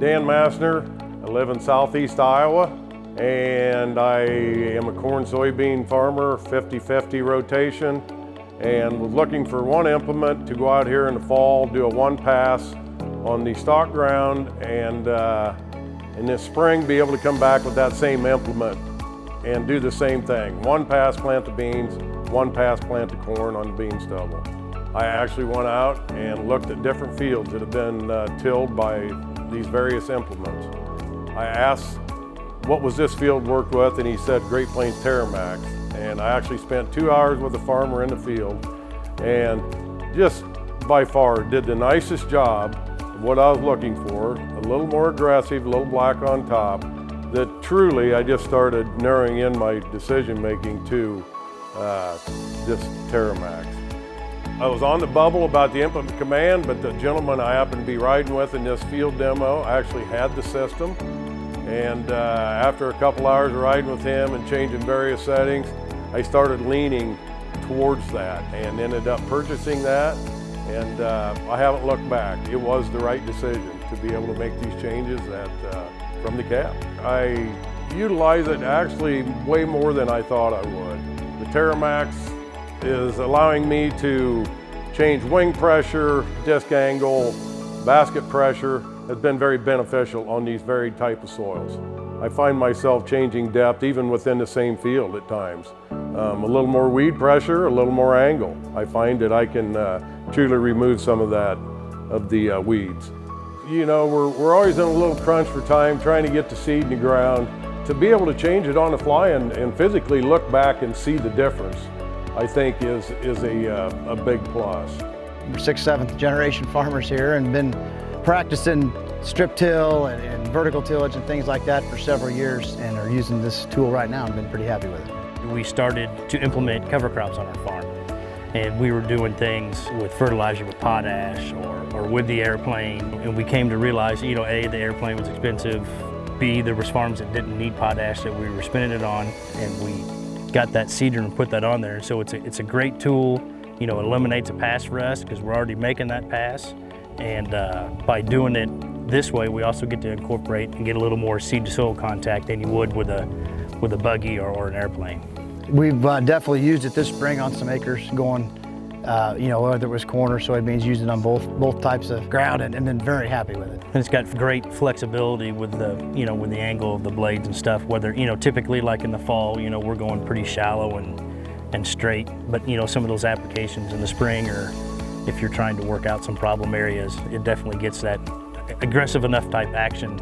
Jan Massner. I live in southeast Iowa, and I am a corn soybean farmer, 50-50 rotation, and was looking for one implement to go out here in the fall, do a one pass on the stock ground, and in this spring be able to come back with that same implement and do the same thing. One pass plant the beans, one pass plant the corn on the bean stubble. I actually went out and looked at different fields that have been tilled by these various implements. I asked what was this field worked with, and he said Great Plains Terra Max. And I actually spent 2 hours with a farmer in the field, and just by far did the nicest job of what I was looking for. A little more aggressive, a little black on top, that truly I just started narrowing in my decision making to this Terra Max. I was on the bubble about the implement command, but the gentleman I happened to be riding with in this field demo actually had the system. And after a couple hours of riding with him and changing various settings, I started leaning towards that and ended up purchasing that. And I haven't looked back. It was the right decision to be able to make these changes from the cab. I utilize it actually way more than I thought I would. The Terra Max is allowing me to change wing pressure, disc angle, basket pressure. Has been very beneficial on these varied type of soils. I find myself changing depth even within the same field at times. A little more weed pressure, a little more angle. I find that I can truly remove some of that, of the weeds. You know, we're always in a little crunch for time trying to get the seed in the ground. To be able to change it on the fly and physically look back and see the difference, I think is a big plus. We're 6th, 7th generation farmers here and been practicing strip till and vertical tillage and things like that for several years, and are using this tool right now and been pretty happy with it. We started to implement cover crops on our farm, and we were doing things with fertilizer with potash or with the airplane, and we came to realize, you know, A, the airplane was expensive, B, there was farms that didn't need potash that we were spending it on, and we got that seeder and put that on there. So it's a great tool. You know, it eliminates a pass for us because we're already making that pass. And by doing it this way, we also get to incorporate and get a little more seed to soil contact than you would with a buggy or an airplane. We've definitely used it this spring on some acres going, you know, whether it was corn or soybeans, used it on both types of ground, and been very happy with it. And it's got great flexibility with the, you know, with the angle of the blades and stuff. Whether, you know, typically like in the fall, you know, we're going pretty shallow and straight, but you know, some of those applications in the spring, or if you're trying to work out some problem areas, it definitely gets that aggressive enough type action,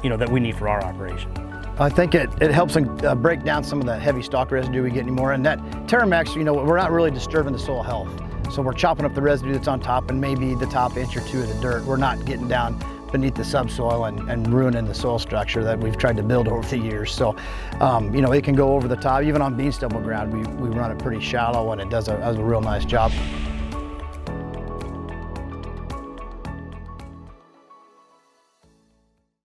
you know, that we need for our operation. I think it helps break down some of the heavy stalk residue we get anymore. And that Terra Max, you know, we're not really disturbing the soil health. So we're chopping up the residue that's on top and maybe the top inch or two of the dirt. We're not getting down beneath the subsoil and ruining the soil structure that we've tried to build over the years. So, you know, it can go over the top. Even on bean stubble ground, we run it pretty shallow, and it does a real nice job.